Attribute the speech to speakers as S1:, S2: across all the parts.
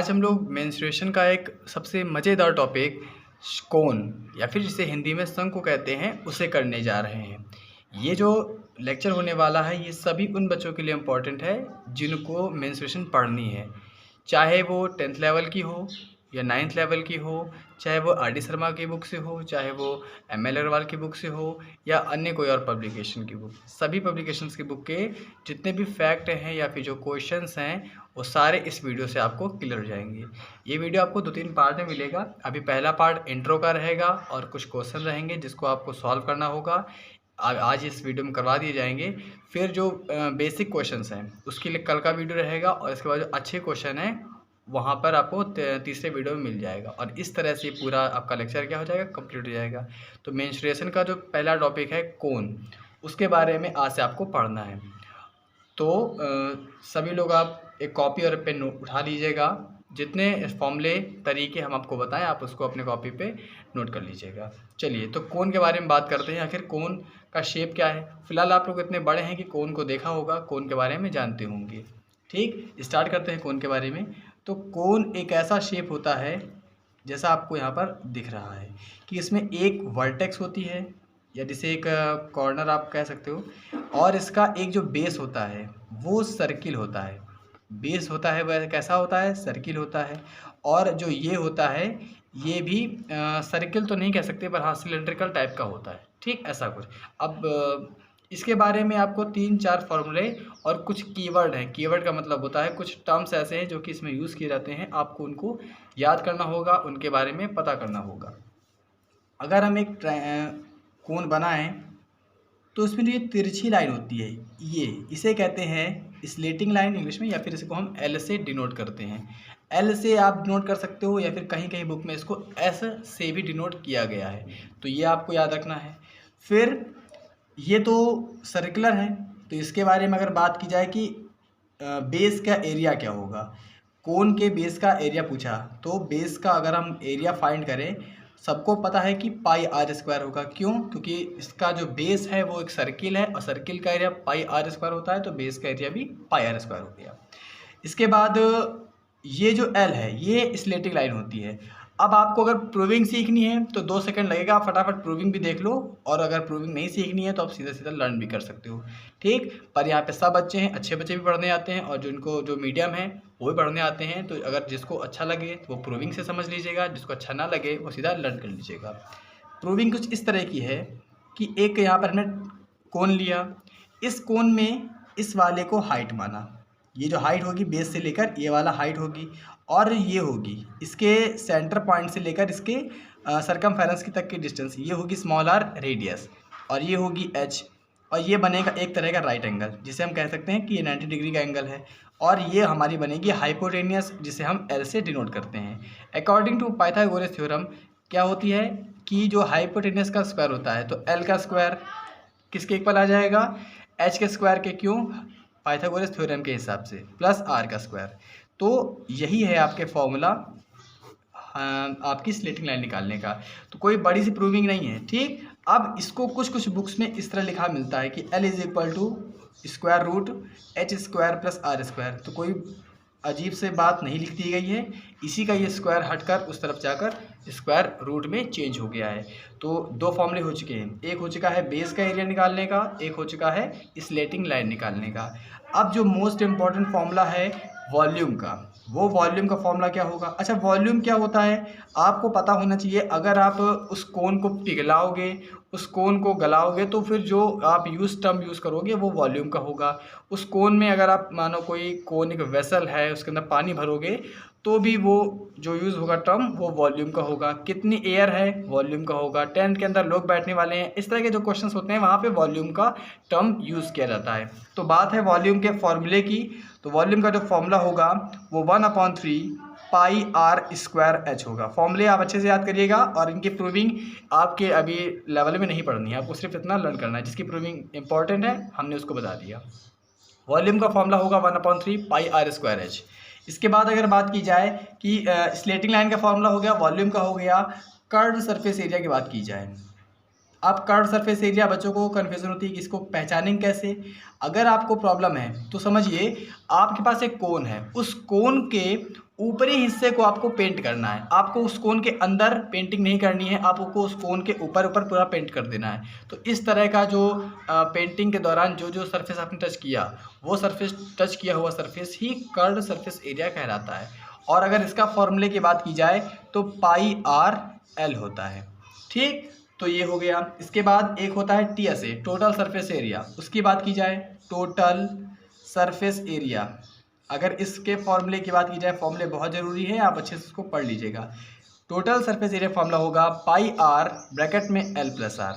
S1: आज हम लोग मेंस्ट्रुएशन का एक सबसे मज़ेदार टॉपिक कोन या फिर जिसे हिंदी में शंकु कहते हैं उसे करने जा रहे हैं। ये जो लेक्चर होने वाला है ये सभी उन बच्चों के लिए इम्पोर्टेंट है जिनको मेंस्ट्रुएशन पढ़नी है, चाहे वो 10th लेवल की हो या 9th लेवल की हो, चाहे वो आर डी शर्मा की बुक से हो, चाहे वो एम.एल. अग्रवाल की बुक से हो या अन्य कोई और पब्लिकेशन की बुक। सभी पब्लिकेशंस की बुक के जितने भी फैक्ट हैं या फिर जो क्वेश्चंस हैं वो सारे इस वीडियो से आपको क्लियर हो जाएंगे। ये वीडियो आपको 2-3 पार्ट में मिलेगा। अभी पहला पार्ट इंट्रो का रहेगा और कुछ क्वेश्चन रहेंगे जिसको आपको सॉल्व करना होगा। आज इस वीडियो में करवा दिए जाएंगे। फिर जो बेसिक क्वेश्चंस हैं उसके लिए कल का वीडियो रहेगा और इसके बाद जो अच्छे क्वेश्चन हैं वहाँ पर आपको तीसरे वीडियो में मिल जाएगा और इस तरह से पूरा आपका लेक्चर क्या हो जाएगा, कंप्लीट हो जाएगा। तो मेंस्ट्रुएशन का जो पहला टॉपिक है कोन, उसके बारे में आज से आपको पढ़ना है। तो सभी लोग आप एक कॉपी और पेन उठा लीजिएगा। जितने फॉर्मूले तरीके हम आपको बताएं आप उसको अपने कॉपी पे नोट कर लीजिएगा। चलिए तो कोन के बारे में बात करते हैं। आखिर कोन का शेप क्या है? फिलहाल आप लोग इतने बड़े हैं कि कोन को देखा होगा, कोन के बारे में जानते होंगे। ठीक, स्टार्ट करते हैं कोन के बारे में। तो कोन एक ऐसा शेप होता है जैसा आपको यहाँ पर दिख रहा है कि इसमें एक वर्टेक्स होती है या जिसे एक कॉर्नर आप कह सकते हो, और इसका एक जो बेस होता है वो सर्किल होता है। बेस होता है वह कैसा होता है? सर्किल होता है। और जो ये होता है ये भी सर्किल तो नहीं कह सकते पर हाँ सिलेंड्रिकल टाइप का होता है। ठीक, ऐसा कुछ। अब इसके बारे में आपको 3-4 फार्मूले और कुछ कीवर्ड हैं। कीवर्ड का मतलब होता है कुछ टर्म्स ऐसे हैं जो कि इसमें यूज़ किए जाते हैं, आपको उनको याद करना होगा, उनके बारे में पता करना होगा। अगर हम एक कोन बनाएं तो उसमें जो ये तिरछी लाइन होती है ये इसे कहते हैं स्लेटिंग लाइन इंग्लिश में, या फिर इसको हम एल से डिनोट करते हैं। एल से आप डिनोट कर सकते हो या फिर कहीं कहीं बुक में इसको एस से भी डिनोट किया गया है, तो ये आपको याद रखना है। फिर ये तो सर्कुलर है, तो इसके बारे में अगर बात की जाए कि बेस का एरिया क्या होगा, कोन के बेस का एरिया पूछा तो बेस का अगर हम एरिया फाइंड करें, सबको पता है कि पाई आर स्क्वायर होगा। क्यों? क्योंकि इसका जो बेस है वो एक सर्किल है और सर्किल का एरिया पाई आर स्क्वायर होता है, तो बेस का एरिया भी पाई आर स्क्वायर हो गया। इसके बाद ये जो एल है ये स्लेटिंग लाइन होती है। अब आपको अगर प्रूविंग सीखनी है तो 2 सेकंड लगेगा, आप फटाफट प्रूविंग भी देख लो, और अगर प्रूविंग नहीं सीखनी है तो आप सीधा सीधा लर्न भी कर सकते हो। ठीक, पर यहाँ पे सब बच्चे हैं, अच्छे बच्चे भी पढ़ने आते हैं और जिनको जो मीडियम है वो भी पढ़ने आते हैं। तो अगर जिसको अच्छा लगे तो वो प्रूविंग से समझ लीजिएगा, जिसको अच्छा ना लगे वो सीधा लर्न कर लीजिएगा। प्रूविंग कुछ इस तरह की है कि एक यहाँ पर हमने कोन लिया, इस कोन में इस वाले को हाइट माना, ये जो हाइट होगी बेस से लेकर ये वाला हाइट होगी, और ये होगी इसके सेंटर पॉइंट से लेकर इसके सरकमफेरेंस की तक की डिस्टेंस, ये होगी स्मॉल आर रेडियस, और ये होगी एच, और ये बनेगा एक तरह का राइट एंगल जिसे हम कह सकते हैं कि ये 90 डिग्री का एंगल है, और ये हमारी बनेगी हाइपोटेनियस जिसे हम एल से डिनोट करते हैं। अकॉर्डिंग टू पाइथागोरस थ्योरम क्या होती है कि जो हाइपोटेनियस का स्क्वायर होता है तो एल का स्क्वायर किसके इक्वल आ जाएगा? एच के स्क्वायर के। क्यों? पाइथागोरस थ्योरम के हिसाब से, प्लस आर का स्क्वायर। तो यही है आपके फॉर्मूला आपकी स्लेटिंग लाइन निकालने का। तो कोई बड़ी सी प्रूविंग नहीं है। ठीक, अब इसको कुछ कुछ बुक्स में इस तरह लिखा मिलता है कि L is equal to square root H square plus R square. तो कोई अजीब से बात नहीं लिख दी गई है, इसी का ये स्क्वायर हटकर उस तरफ जाकर स्क्वायर रूट में चेंज हो गया है। तो 2 फॉर्मूले हो चुके हैं, एक हो चुका है बेस का एरिया निकालने का, एक हो चुका है स्लेटिंग लाइन निकालने का। अब जो मोस्ट इम्पॉर्टेंट फॉर्मूला है वॉल्यूम का, वो वॉल्यूम का फॉर्मूला क्या होगा? अच्छा, वॉल्यूम क्या होता है आपको पता होना चाहिए। अगर आप उस कोन को पिघलाओगे, उस कोन को गलाओगे, तो फिर जो आप टर्म यूज़ करोगे वो वॉल्यूम का होगा। उस कोन में अगर आप मानो कोई कोनिक वेसल है उसके अंदर पानी भरोगे तो भी वो जो यूज़ होगा टर्म वो वॉल्यूम का होगा। कितनी एयर है? वॉल्यूम का होगा। टेंट के अंदर लोग बैठने वाले हैं, इस तरह के जो क्वेश्चंस होते हैं वहाँ पे वॉल्यूम का टर्म यूज़ किया जाता है। तो बात है वॉल्यूम के फॉर्मूले की, तो वॉल्यूम का जो फॉर्मूला होगा वो 1/3 पाई आर स्क्वायर एच होगा। फॉर्मूले आप अच्छे से याद करिएगा और इनकी प्रूविंग आपके अभी लेवल में नहीं पढ़नी है, आपको सिर्फ इतना लर्न करना है। जिसकी प्रूविंग इंपॉर्टेंट है हमने उसको बता दिया। वॉल्यूम का फॉर्मूला होगा 1/3 पाई आर स्क्वायर एच। इसके बाद अगर बात की जाए कि स्लेटिंग लाइन का फॉर्मूला हो गया, वॉल्यूम का हो गया, कर्व्ड सरफेस एरिया की बात की जाए। अब कर्व्ड सरफेस एरिया बच्चों को कन्फ्यूजन होती है कि इसको पहचानेंगे कैसे। अगर आपको प्रॉब्लम है तो समझिए आपके पास एक कोन है, उस कोन के ऊपरी हिस्से को आपको पेंट करना है। आपको उस कोन के अंदर पेंटिंग नहीं करनी है, आपको उस कोन के ऊपर ऊपर पूरा पेंट कर देना है। तो इस तरह का जो पेंटिंग के दौरान जो जो सरफेस आपने टच किया, वो सरफेस टच किया हुआ सरफेस ही कर्व्ड सरफेस एरिया कहलाता है। और अगर इसका फॉर्मूले की बात की जाए तो पाई आर एल होता है। ठीक, तो ये हो गया। इसके बाद एक होता है TSA, टोटल सरफेस एरिया। उसकी बात की जाए टोटल सरफेस एरिया, अगर इसके फॉर्मूले की बात की जाए, फॉर्मूले बहुत ज़रूरी है, आप अच्छे से इसको पढ़ लीजिएगा। टोटल सरफेस एरिया फॉर्मूला होगा पाई आर ब्रैकेट में L plus R,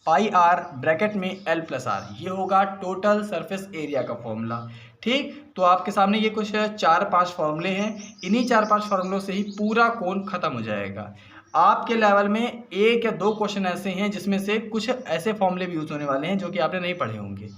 S1: pi R bracket में एल प्लस आर, ये होगा टोटल सरफेस एरिया का फॉर्मूला। ठीक, तो आपके सामने ये कुछ 4-5 फॉर्मूले हैं, इन्हीं 4-5 फॉर्मूलों से ही पूरा कोन खत्म हो जाएगा। आपके लेवल में 1 या 2 क्वेश्चन ऐसे हैं जिसमें से कुछ ऐसे फॉर्मूले भी यूज़ होने वाले हैं जो कि आपने नहीं पढ़े होंगे,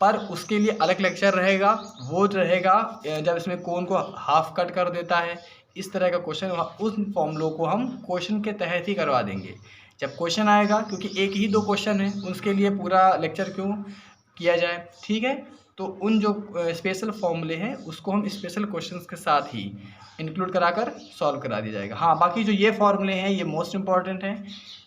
S1: पर उसके लिए अलग लेक्चर रहेगा। वो रहेगा जब इसमें कोन को हाफ कट कर देता है, इस तरह का क्वेश्चन, उन फॉर्मूलों को हम क्वेश्चन के तहत ही करवा देंगे जब क्वेश्चन आएगा, क्योंकि 1 ही 2 क्वेश्चन है, उसके लिए पूरा लेक्चर क्यों किया जाए। ठीक है, तो उन जो स्पेशल फॉर्मूले हैं उसको हम स्पेशल क्वेश्चंस के साथ ही इंक्लूड कराकर सॉल्व करा दिया जाएगा। हाँ, बाकी जो ये फॉर्मूले हैं ये मोस्ट इम्पॉर्टेंट हैं।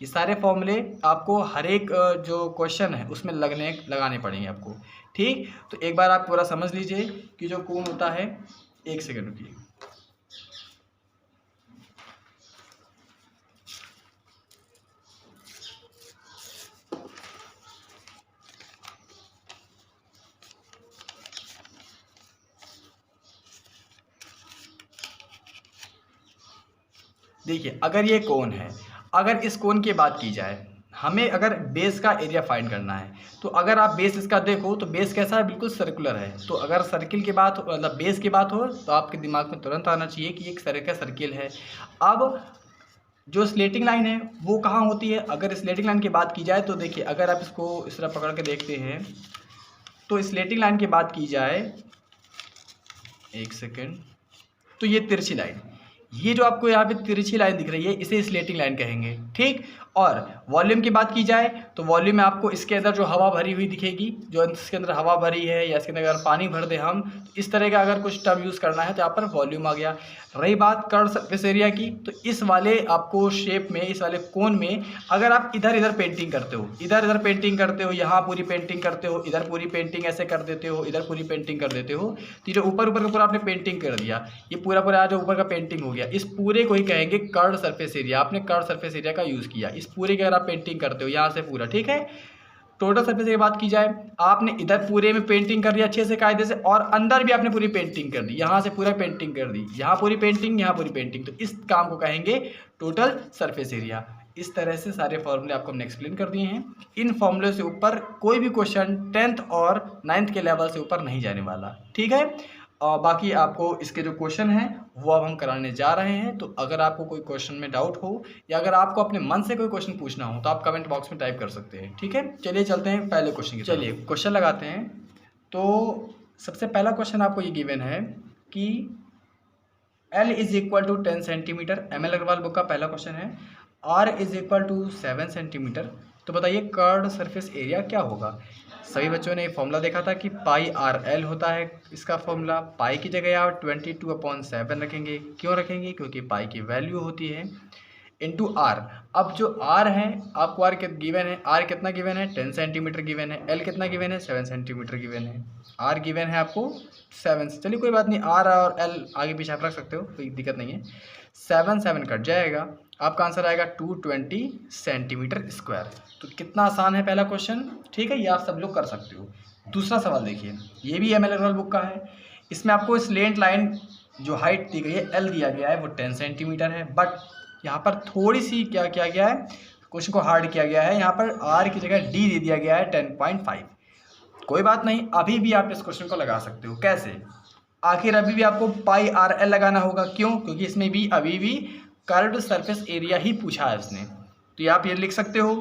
S1: ये सारे फॉर्मूले आपको हर एक जो क्वेश्चन है उसमें लगाने पड़ेंगे आपको। ठीक, तो एक बार आप पूरा समझ लीजिए कि जो कोण होता है, 1 सेकंड रुकिए। देखिए, अगर ये कोण है, अगर इस कोण की बात की जाए, हमें अगर बेस का एरिया फाइंड करना है, तो अगर आप बेस इसका देखो तो बेस कैसा है, बिल्कुल सर्कुलर है। तो अगर सर्किल की बात मतलब बेस की बात हो तो आपके दिमाग में तुरंत आना चाहिए कि एक तरह का सर्किल है। अब जो स्लेटिंग लाइन है वो कहाँ होती है, अगर स्लेटिंग लाइन की बात की जाए तो देखिए, अगर आप इसको इस तरह पकड़ के देखते हैं तो स्लेटिंग लाइन की बात की जाए, 1 सेकेंड, तो ये तिरछी लाइन, ये जो आपको यहाँ पे तिरछी लाइन दिख रही है इसे स्लेटिंग लाइन कहेंगे। ठीक, और वॉल्यूम की बात की जाए तो वॉल्यूम में आपको इसके अंदर जो हवा भरी हुई दिखेगी, जो इसके अंदर हवा भरी है या इसके अंदर अगर पानी भर दे हम, तो इस तरह का अगर कुछ टर्म यूज़ करना है तो यहाँ पर वॉल्यूम आ गया। रही बात कर्व्ड सरफेस एरिया की, तो इस वाले आपको शेप में, इस वाले कोन में अगर आप इधर इधर पेंटिंग करते हो, इधर इधर पेंटिंग करते हो, यहाँ पूरी पेंटिंग करते हो, इधर पूरी पेंटिंग ऐसे कर देते हो, इधर पूरी पेंटिंग कर देते हो, तो जो ऊपर ऊपर का पूरा आपने पेंटिंग कर दिया, ये पूरा पूरा जो ऊपर का पेंटिंग हो गया, इस पूरे को ही कहेंगे कर्व्ड सरफेस एरिया। आपने कर्व्ड सरफेस एरिया का यूज़ किया, इस पूरे की अगर आप पेंटिंग करते हो यहाँ से पूरा। ठीक है, टोटल सरफेस की बात की जाए, आपने इधर पूरे में पेंटिंग कर दिया अच्छे से कायदे से, और अंदर भी आपने पूरी पेंटिंग कर दी, यहाँ से पूरा पेंटिंग कर दी, यहाँ पूरी पेंटिंग, यहाँ पूरी पेंटिंग, तो इस काम को कहेंगे टोटल सरफेस एरिया। इस तरह से सारे फॉर्मूले आपको हमने एक्सप्लेन कर दिए हैं। इन फॉर्मूले से ऊपर कोई भी क्वेश्चन 10th और 9th के लेवल से ऊपर नहीं जाने वाला। ठीक है, और बाकी आपको इसके जो क्वेश्चन हैं वो अब हम कराने जा रहे हैं। तो अगर आपको कोई क्वेश्चन में डाउट हो या अगर आपको अपने मन से कोई क्वेश्चन पूछना हो तो आप कमेंट बॉक्स में टाइप कर सकते हैं। ठीक है, चलिए चलते हैं पहले क्वेश्चन की। चलिए क्वेश्चन लगाते हैं। तो सबसे पहला क्वेश्चन आपको ये गिवन है कि L is equal to 10 centimetre, ML Agarwal book का पहला क्वेश्चन है। R is equal to 7 centimetre, तो बताइए कर्व्ड सरफेस एरिया क्या होगा। सभी बच्चों ने फॉर्मूला देखा था कि पाई आर एल होता है इसका फॉर्मूला। पाई की जगह आप 22/7 रखेंगे। क्यों रखेंगे, क्योंकि पाई की वैल्यू होती है इंटू आर। अब जो आर है आपको आर गिवन है, आर कितना गिवन है, 10 सेंटीमीटर गिवन है। एल कितना गिवन है, 7 सेंटीमीटर गिवन है। आर गिवन है आपको 7, चलिए कोई बात नहीं, आर और एल आगे पीछे आप रख सकते हो, कोई दिक्कत नहीं है। 7 कट जाएगा, आपका आंसर आएगा 220 सेंटीमीटर स्क्वायर। तो कितना आसान है पहला क्वेश्चन। ठीक है, ये आप सब लोग कर सकते हो। दूसरा सवाल देखिए, ये भी ML अग्रवाल बुक का है। इसमें आपको स्लेंट लाइन जो हाइट दी गई है, L दिया गया है, वो 10 सेंटीमीटर है, बट यहाँ पर थोड़ी सी क्या किया गया है, क्वेश्चन को हार्ड किया गया है। यहाँ पर R की जगह D दे दिया गया है 10.5। कोई बात नहीं, अभी भी आप इस क्वेश्चन को लगा सकते हो। कैसे, आखिर अभी भी आपको पाई आर एल लगाना होगा। क्यों, क्योंकि इसमें भी अभी भी कर्व्ड सरफेस एरिया ही पूछा है उसने। तो आप ये लिख सकते हो,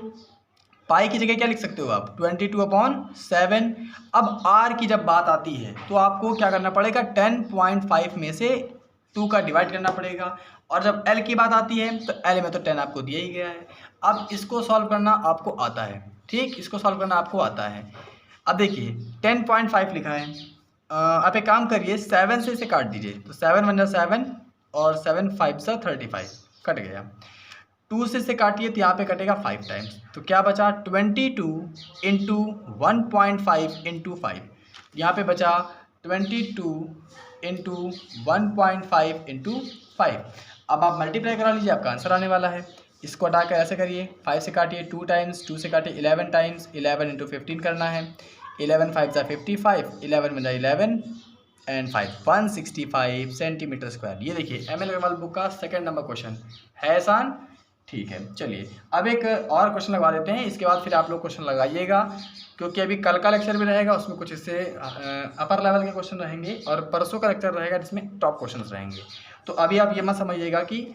S1: पाई की जगह क्या लिख सकते हो आप, 22/7। अब आर की जब बात आती है तो आपको क्या करना पड़ेगा, 10.5 में से 2 का डिवाइड करना पड़ेगा। और जब एल की बात आती है तो एल में तो 10 आपको दिया ही गया है। अब इसको सॉल्व करना आपको आता है। ठीक, इसको सॉल्व करना आपको आता है। अब देखिए 10.5 लिखा है, आप एक काम करिए, 7 से इसे काट दीजिए, तो 7 × 7 और 7 5 सा 35 कट गया। 2 से काटिए तो यहाँ पे कटेगा 5 टाइम्स, तो क्या बचा 22 इंटू 1.5 इंटू 5, यहाँ पे बचा 22 इंटू 1.5 इंटू 5। अब आप मल्टीप्लाई करा लीजिए, आपका आंसर आने वाला है। इसको हटा कर ऐसे करिए, 5 से काटिए 2 टाइम्स, 2 से काटिए 11 टाइम्स, 11 इंटू 15 करना है, 11 5 सा 55, 11 में 11 एंड 5 165 सेंटीमीटर स्क्वायर। ये देखिए एम एल अग्रवाल बुक का सेकंड नंबर क्वेश्चन है, आसान। ठीक है, चलिए अब एक और क्वेश्चन लगवा देते हैं, इसके बाद फिर आप लोग क्वेश्चन लगाइएगा, क्योंकि अभी कल का लेक्चर भी रहेगा, उसमें कुछ इससे अपर लेवल के क्वेश्चन रहेंगे, और परसों का लेक्चर रहेगा जिसमें टॉप क्वेश्चन रहेंगे। तो अभी आप ये मत समझिएगा कि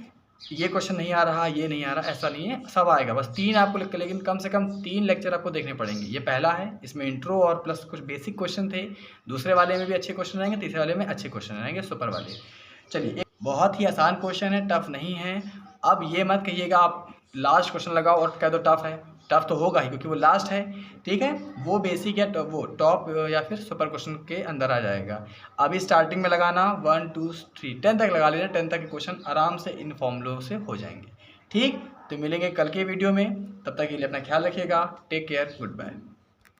S1: ये क्वेश्चन नहीं आ रहा, ये नहीं आ रहा, ऐसा नहीं है, सब आएगा, बस 3 आपको लिख के, लेकिन कम से कम 3 लेक्चर आपको देखने पड़ेंगे। ये पहला है, इसमें इंट्रो और प्लस कुछ बेसिक क्वेश्चन थे, दूसरे वाले में भी अच्छे क्वेश्चन रहेंगे, तीसरे वाले में अच्छे क्वेश्चन रहेंगे, सुपर वाले। चलिए, एक बहुत ही आसान क्वेश्चन है, टफ नहीं है। अब ये मत कहिएगा आप लास्ट क्वेश्चन लगाओ और कह दो टफ है, टफ तो होगा ही क्योंकि वो लास्ट है, ठीक है। वो बेसिक या वो टॉप या फिर सुपर क्वेश्चन के अंदर आ जाएगा। अभी स्टार्टिंग में लगाना 1 2 3 10 तक लगा लेना, 10 तक के क्वेश्चन आराम से इन फॉर्मूलों से हो जाएंगे, ठीक। तो मिलेंगे कल के वीडियो में, तब तक के लिए अपना ख्याल रखिएगा, टेक केयर, गुड बाय।